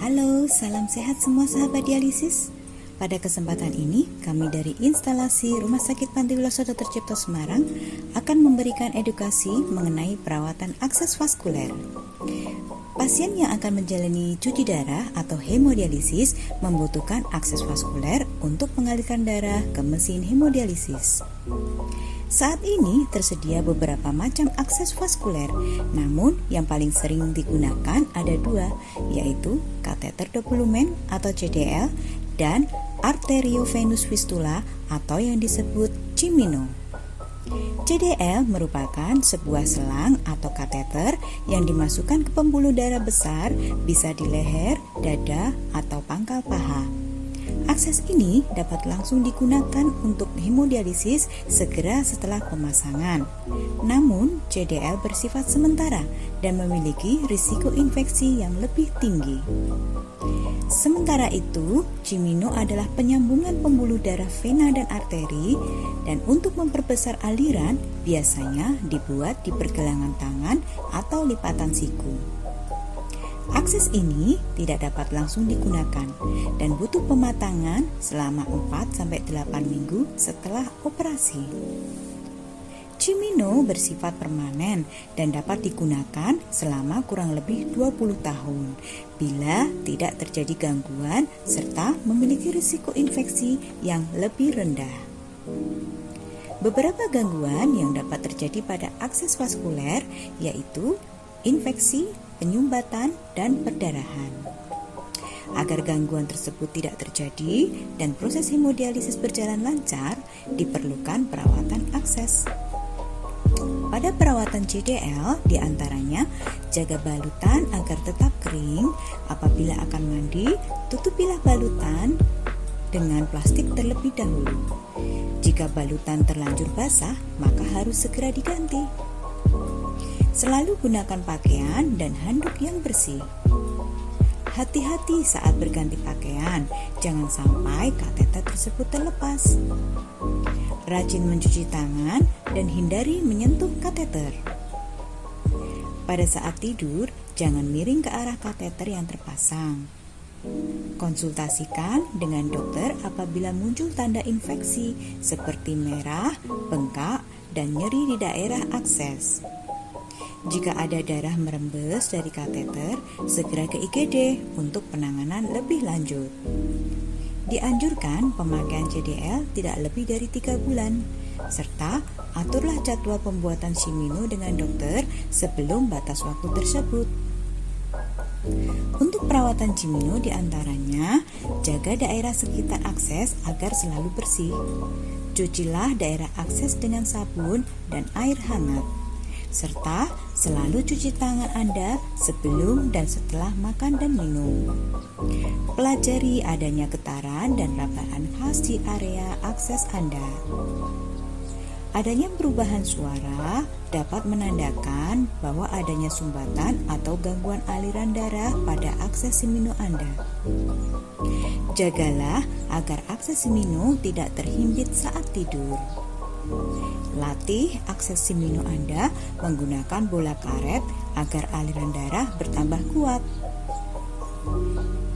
Halo, salam sehat semua sahabat dialisis. Pada kesempatan ini, kami dari instalasi Rumah Sakit Panti Wilosodo Tercipto Semarang akan memberikan edukasi mengenai perawatan akses vaskuler. Pasien yang akan menjalani cuci darah atau hemodialisis membutuhkan akses vaskuler untuk mengalirkan darah ke mesin hemodialisis. Saat ini tersedia beberapa macam akses vaskuler, namun yang paling sering digunakan ada dua, yaitu kateter doplumen atau CDL dan arteriovenous fistula atau yang disebut Cimino. CDL merupakan sebuah selang atau kateter yang dimasukkan ke pembuluh darah besar, bisa di leher, dada, atau pangkal paha. Akses ini dapat langsung digunakan untuk hemodialisis segera setelah pemasangan. Namun, CDL bersifat sementara dan memiliki risiko infeksi yang lebih tinggi. Sementara itu, Cimino adalah penyambungan pembuluh darah vena dan arteri, dan untuk memperbesar aliran biasanya dibuat di pergelangan tangan atau lipatan siku. Akses ini tidak dapat langsung digunakan dan butuh pematangan selama 4-8 minggu setelah operasi. Cimino bersifat permanen dan dapat digunakan selama kurang lebih 20 tahun bila tidak terjadi gangguan serta memiliki risiko infeksi yang lebih rendah. Beberapa gangguan yang dapat terjadi pada akses vaskuler yaitu infeksi, penyumbatan, dan perdarahan. Agar gangguan tersebut tidak terjadi dan proses hemodialisis berjalan lancar, diperlukan perawatan akses. Pada perawatan CDL, diantaranya jaga balutan agar tetap kering. Apabila akan mandi, tutupilah balutan dengan plastik terlebih dahulu. Jika balutan terlanjur basah, maka harus segera diganti. Selalu gunakan pakaian dan handuk yang bersih. Hati-hati saat berganti pakaian, jangan sampai kateter tersebut terlepas. Rajin mencuci tangan dan hindari menyentuh kateter. Pada saat tidur, jangan miring ke arah kateter yang terpasang. Konsultasikan dengan dokter apabila muncul tanda infeksi seperti merah, bengkak, dan nyeri di daerah akses. Jika ada darah merembes dari kateter, segera ke IGD untuk penanganan lebih lanjut. Dianjurkan pemakaian CDL tidak lebih dari 3 bulan, serta aturlah jadwal pembuatan Cimino dengan dokter sebelum batas waktu tersebut. Untuk perawatan Cimino diantaranya, jaga daerah sekitar akses agar selalu bersih. Cucilah daerah akses dengan sabun dan air hangat. Serta selalu cuci tangan Anda sebelum dan setelah makan dan minum. Pelajari adanya getaran dan rabahan khas di area akses Anda. Adanya perubahan suara dapat menandakan bahwa adanya sumbatan atau gangguan aliran darah pada akses Cimino Anda. Jagalah agar akses Cimino tidak terhimpit saat tidur. Latih akses Cimino Anda menggunakan bola karet agar aliran darah bertambah kuat.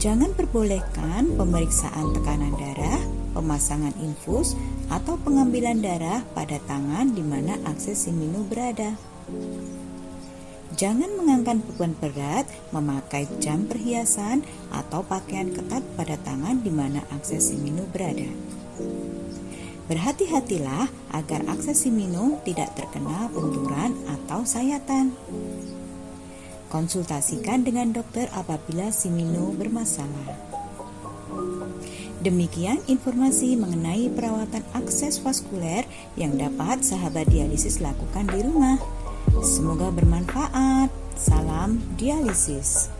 Jangan perbolehkan pemeriksaan tekanan darah, pemasangan infus, atau pengambilan darah pada tangan di mana akses Cimino berada. Jangan mengangkat beban berat, memakai jam perhiasan, atau pakaian ketat pada tangan di mana akses Cimino berada. Berhati-hatilah agar akses Cimino tidak terkena benturan atau sayatan. Konsultasikan dengan dokter apabila Cimino bermasalah. Demikian informasi mengenai perawatan akses vaskuler yang dapat sahabat dialisis lakukan di rumah. Semoga bermanfaat. Salam dialisis.